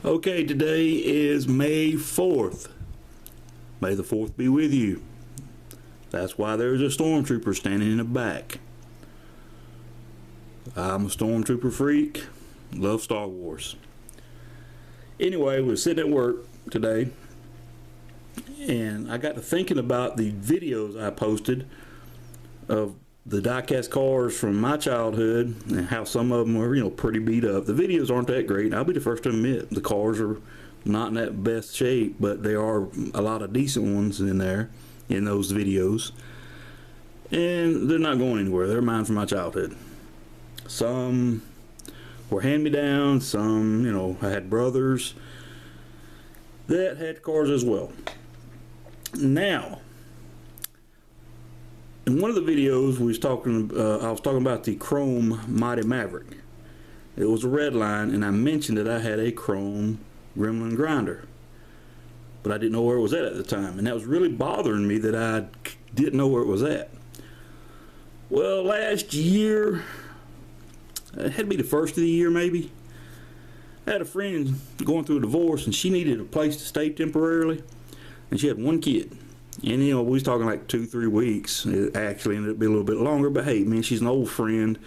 Okay, today is May 4th. May the 4th be with you. That's why there's a stormtrooper standing in the back. I'm a stormtrooper freak. Love Star Wars. Anyway, we're sitting at work today, and I got to thinking about the videos I posted of the die-cast cars from my childhood and how some of them were, pretty beat up. The videos aren't that great. I'll be the first to admit the cars are not in that best shape, but there are a lot of decent ones in there in those videos. And they're not going anywhere. They're mine from my childhood. Some were hand-me-downs, some, I had brothers that had cars as well. Now, in one of the videos I was talking about the Chrome Mighty Maverick. It was a red line, and I mentioned that I had a Chrome Gremlin grinder, but I didn't know where it was at the time, and that was really bothering me that I didn't know where it was at. Well, last year, it had to be the first of the year maybe, I had a friend going through a divorce, and she needed a place to stay temporarily, and she had one kid. And we was talking like 2-3 weeks. It actually ended up being a little bit longer, but hey, man, she's an old friend,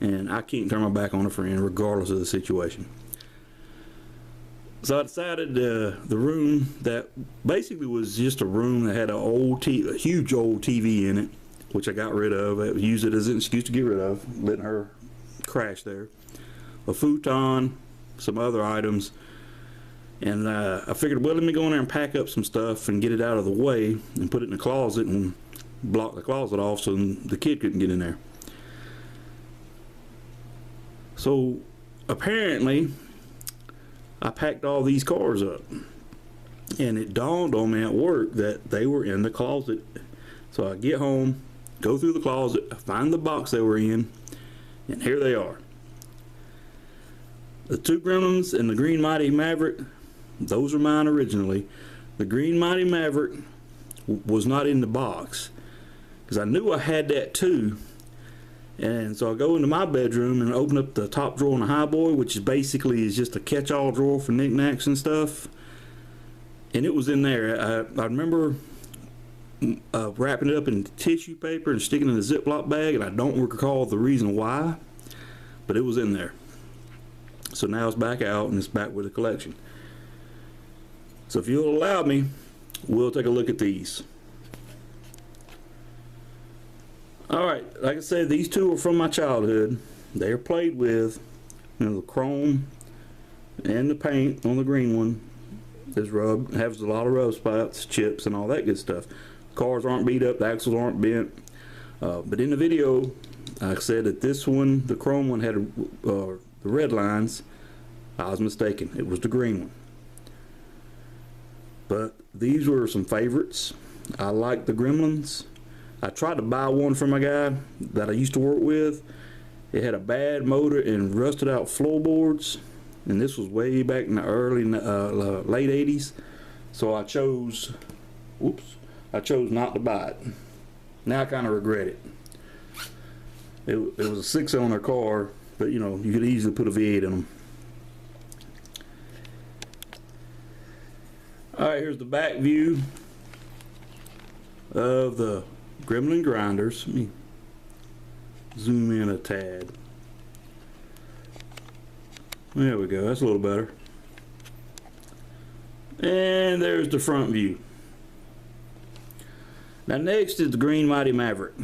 and I can't turn my back on a friend regardless of the situation. So I decided the room that basically was just a room that had a huge old TV in it, which I got rid of. I used it as an excuse to get rid of, letting her crash there. A futon, some other items. And I figured, well, let me go in there and pack up some stuff and get it out of the way and put it in the closet and block the closet off so the kid couldn't get in there. So apparently I packed all these cars up, and it dawned on me at work that they were in the closet. So I get home, go through the closet, find the box they were in, and here they are. The two Gremlins and the Green Mighty Maverick, those are mine originally. The Green Mighty Maverick was not in the box because I knew I had that too. And so I go into my bedroom and open up the top drawer in the high boy, which is basically just a catch-all drawer for knickknacks and stuff. And it was in there. I remember wrapping it up in tissue paper and sticking it in a Ziploc bag, and I don't recall the reason why, but it was in there. So now it's back out, and it's back with the collection. So if you'll allow me, we'll take a look at these. Alright, like I said, these two are from my childhood. They are played with. The chrome and the paint on the green one is rubbed. It has a lot of rub spots, chips, and all that good stuff. Cars aren't beat up, the axles aren't bent. But in the video, I said that this one, the chrome one, had the red lines. I was mistaken. It was the green one. But these were some favorites. I like the Gremlins. I tried to buy one from a guy that I used to work with. It had a bad motor and rusted out floorboards, and this was way back in the late 80s. So I chose not to buy it. Now I kind of regret it. It was a 6-cylinder car, but you could easily put a V8 in them. Alright, here's the back view of the Gremlin grinders. Let me zoom in a tad. There we go, that's a little better. And there's the front view. Now next is the Green Mighty Maverick.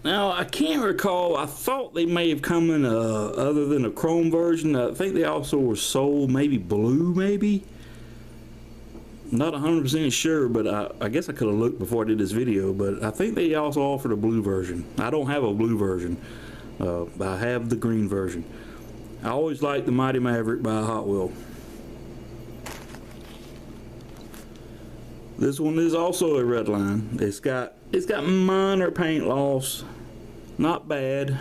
Now I can't recall, I thought they may have come in other than a chrome version. I think they also were sold maybe blue, maybe. Not 100% sure, but I guess I could have looked before I did this video, but I think they also offered a blue version. I don't have a blue version. I have the green version. I always liked the Mighty Maverick by Hot Wheels. This one is also a red line. It's got minor paint loss, not bad.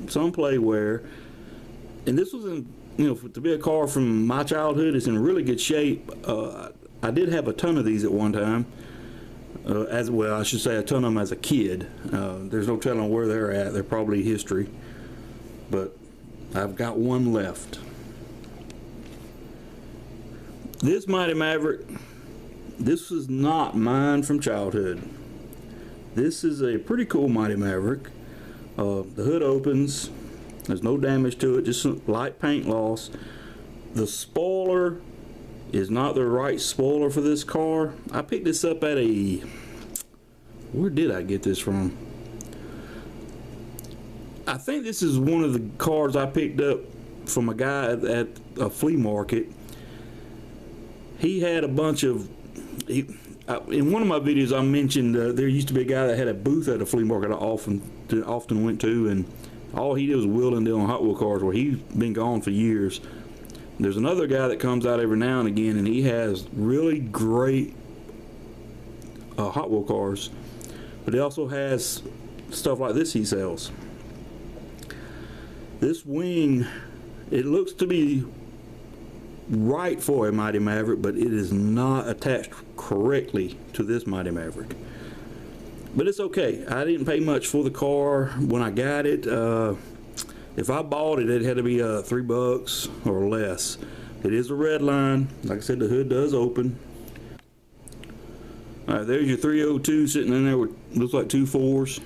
Some play wear, and this was in to be a car from my childhood. It's in really good shape. I did have a ton of these at one time. As well, I should say a ton of them as a kid. There's no telling where they're at. They're probably history, but I've got one left. This Mighty Maverick, this is not mine from childhood. This is a pretty cool Mighty Maverick. The hood opens. There's no damage to it, just some light paint loss. The spoiler is not the right spoiler for this car. I picked this up at a... Where did I get this from? I think this is one of the cars I picked up from a guy at a flea market. He had a bunch of... in one of my videos I mentioned there used to be a guy that had a booth at a flea market I often went to, and all he did was wheel and deal on Hot Wheel cars. Well, he's been gone for years. There's another guy that comes out every now and again, and he has really great Hot Wheel cars, but he also has stuff like this he sells. This wing, it looks to be right for a Mighty Maverick, but it is not attached correctly to this Mighty Maverick. But it's okay. I didn't pay much for the car when I got it. If I bought it, it had to be $3 or less. It is a red line. Like I said, the hood does open. Alright, there's your 302 sitting in there with looks like two 4s.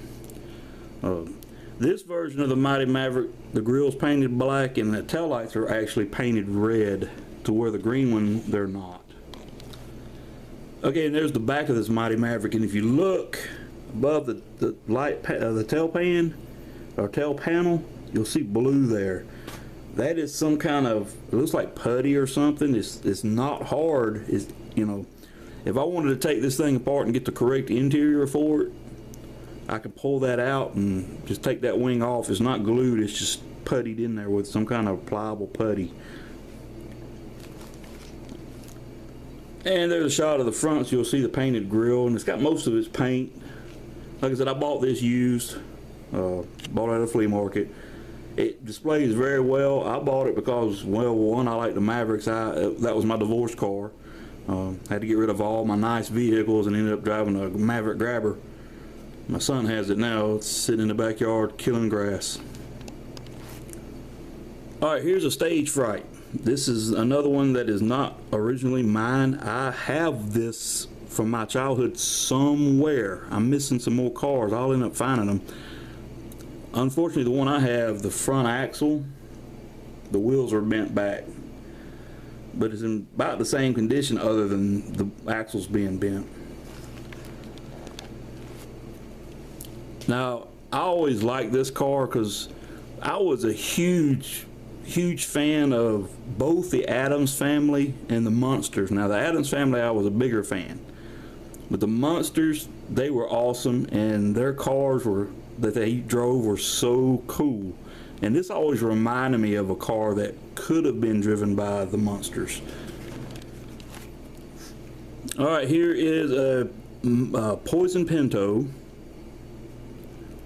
This version of the Mighty Maverick, the grill's painted black and the taillights are actually painted red, to where the green one, they're not. Okay, and there's the back of this Mighty Maverick, and if you look above the tail pan or tail panel, you'll see blue there. That is some kind of, it looks like putty or something. It's not hard. It's, you know, if I wanted to take this thing apart and get the correct interior for it, I could pull that out and just take that wing off. It's not glued, it's just puttied in there with some kind of pliable putty. And there's a shot of the front, so you'll see the painted grille, and it's got most of its paint. Like I said, I bought this used, bought it at a flea market. It displays very well. I bought it because, well, one, I like the Mavericks. That was my divorce car. Had to get rid of all my nice vehicles and ended up driving a Maverick Grabber. My son has it now. It's sitting in the backyard killing grass. Alright, here's a stage fright. This is another one that is not originally mine. I have this from my childhood somewhere. I'm missing some more cars. I'll end up finding them. Unfortunately, the one I have, the front axle, the wheels are bent back. But it's in about the same condition other than the axles being bent. Now, I always liked this car because I was a huge fan of both the Addams family and the Munsters. Now, the Addams family, I was a bigger fan. But the Munsters, they were awesome, and their cars that they drove were so cool. And this always reminded me of a car that could have been driven by the Munsters. Alright, here is a Poison Pinto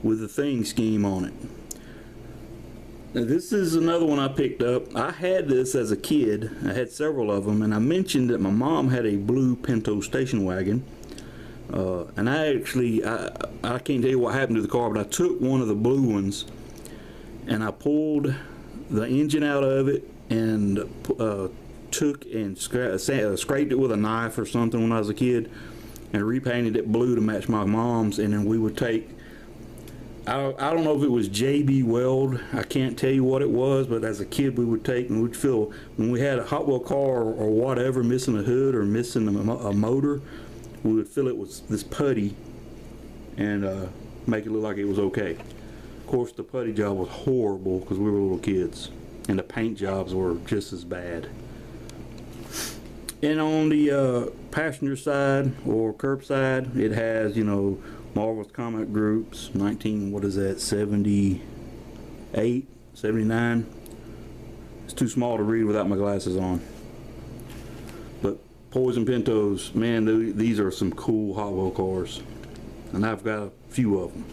with a thing scheme on it. Now, this is another one I picked up. I had this as a kid. I had several of them, and I mentioned that my mom had a blue Pinto station wagon. And I can't tell you what happened to the car, but I took one of the blue ones and I pulled the engine out of it and took and scraped it with a knife or something when I was a kid and repainted it blue to match my mom's. And then we would take, I don't know if it was JB Weld, I can't tell you what it was, but as a kid we would take and we'd fill, when we had a Hot Wheel car or whatever missing a hood or missing a motor, we would fill it with this putty and make it look like it was okay. Of course, the putty job was horrible because we were little kids, and the paint jobs were just as bad. And on the passenger side or curbside, it has, you know, Marvel's comic groups, 78, 79. It's too small to read without my glasses on. But Poison Pintos, man, these are some cool Hot Wheel cars. And I've got a few of them.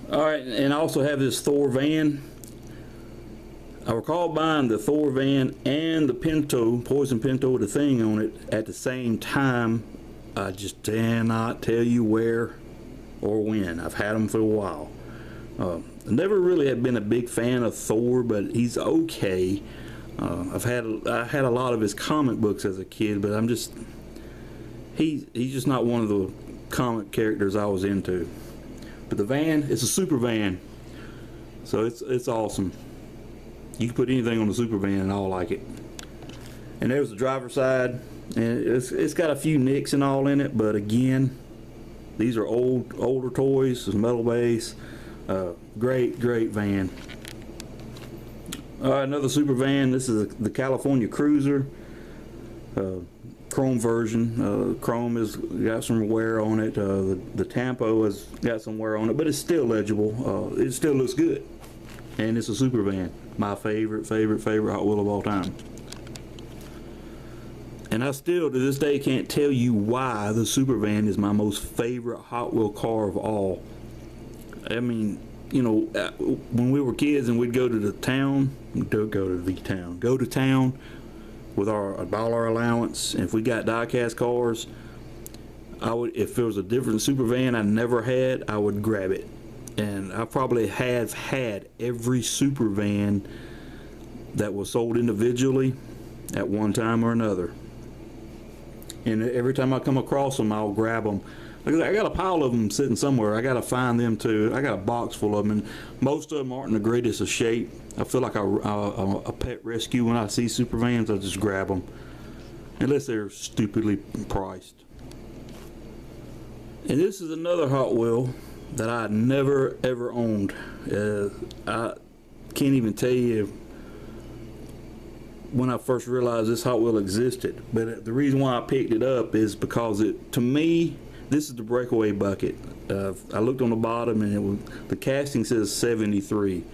Alright, and I also have this Thor van. I recall buying the Thor van and the Pinto, Poison Pinto with a thing on it at the same time. I just cannot tell you where or when. I've had them for a while. I never really have been a big fan of Thor, but he's okay. I had a lot of his comic books as a kid, but he's just not one of the comic characters I was into. But the van, it's a super van, so it's awesome. You can put anything on the super van and I'll like it. And there's the driver's side, and it's got a few nicks and all in it, but again, these are older toys. It's metal base. Great van. All right, another super van. This is the California Cruiser, chrome version. Chrome has got some wear on it. The Tampo has got some wear on it, but it's still legible. It still looks good, and it's a super van. My favorite Hot Wheel of all time. And I still, to this day, can't tell you why the super van is my most favorite Hot Wheel car of all. I mean, you know, when we were kids and we'd go to town with our $1 allowance, and if we got die-cast cars, if there was a different super van I never had, I would grab it. And I probably have had every super van that was sold individually at one time or another. And every time I come across them, I'll grab them. I got a pile of them sitting somewhere. I got to find them too. I got a box full of them, and most of them aren't in the greatest of shape. I feel like a pet rescue when I see super vans. I just grab them, unless they're stupidly priced. And this is another Hot Wheel that I never ever owned. I can't even tell you when I first realized this Hot Wheel existed, but the reason why I picked it up is because to me, this is the breakaway bucket. I looked on the bottom, and the casting says 73.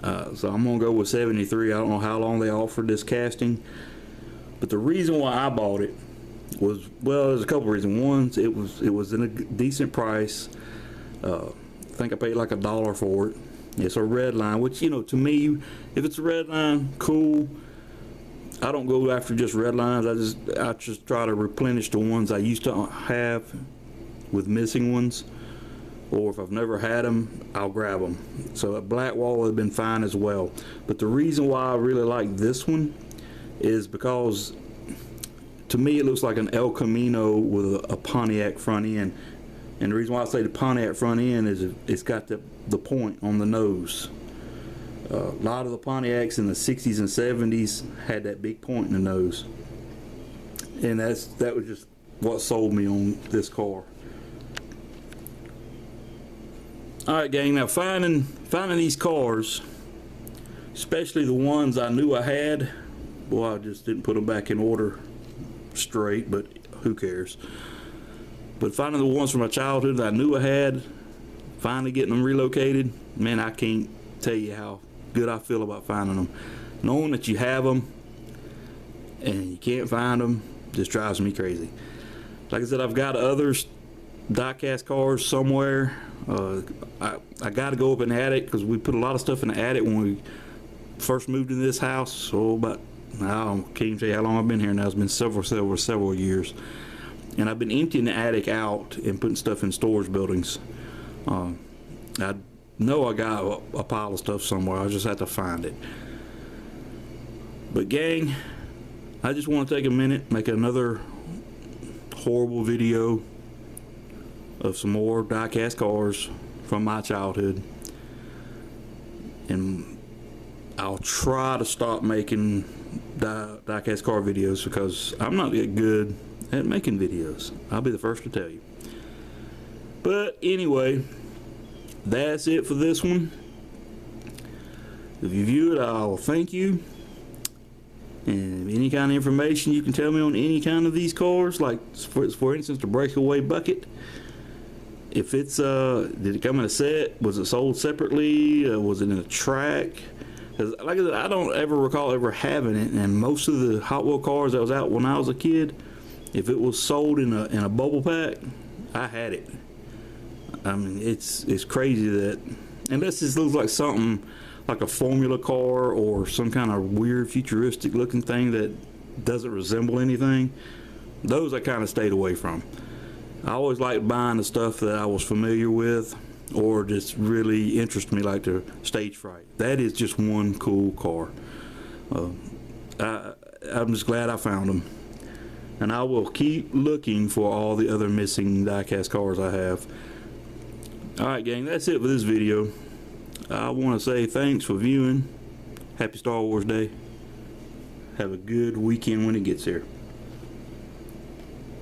So I'm gonna go with 73. I don't know how long they offered this casting, but the reason why I bought it was, well, there's a couple reasons. One, it was in a decent price. I think I paid like $1 for it. It's a red line, which, you know, to me, if it's a red line, cool. I don't go after just red lines. I just try to replenish the ones I used to have with missing ones, or if I've never had them, I'll grab them. So a black wall would have been fine as well. But the reason why I really like this one is because to me it looks like an El Camino with a Pontiac front end. And the reason why I say the Pontiac front end is it's got the point on the nose. A lot of the Pontiacs in the 60s and 70s had that big point in the nose, and that was just what sold me on this car. Alright gang, now finding these cars, especially the ones I knew I had, boy, I just didn't put them back in order straight, but who cares. But finding the ones from my childhood that I knew I had, finally getting them relocated, man, I can't tell you how good I feel about finding them. Knowing that you have them and you can't find them just drives me crazy. Like I said, I've got other die-cast cars somewhere. I got to go up in the attic because we put a lot of stuff in the attic when we first moved into this house. So I can't even tell you how long I've been here now. It's been several years. And I've been emptying the attic out and putting stuff in storage buildings. I know I got a pile of stuff somewhere. I just have to find it. But gang, I just want to take a minute, make another horrible video of some more die-cast cars from my childhood. And I'll try to stop making die-cast car videos because I'm not that good at making videos. I'll be the first to tell you. But anyway, that's it for this one. If you view it, I'll thank you. And any kind of information you can tell me on any kind of these cars, like for instance the breakaway bucket, if it's did it come in a set, was it sold separately, was it in a track? Because like I said, I don't ever recall ever having it, and most of the Hot Wheel cars that was out when I was a kid, if it was sold in a bubble pack, I had it. I mean, it's crazy that, unless this looks like something like a formula car or some kind of weird futuristic looking thing that doesn't resemble anything, those I kind of stayed away from. I always liked buying the stuff that I was familiar with or just really interested me, like the Stage Fright. That is just one cool car. I'm just glad I found them. And I will keep looking for all the other missing die-cast cars I have. Alright gang, that's it for this video. I want to say thanks for viewing. Happy Star Wars Day. Have a good weekend when it gets here.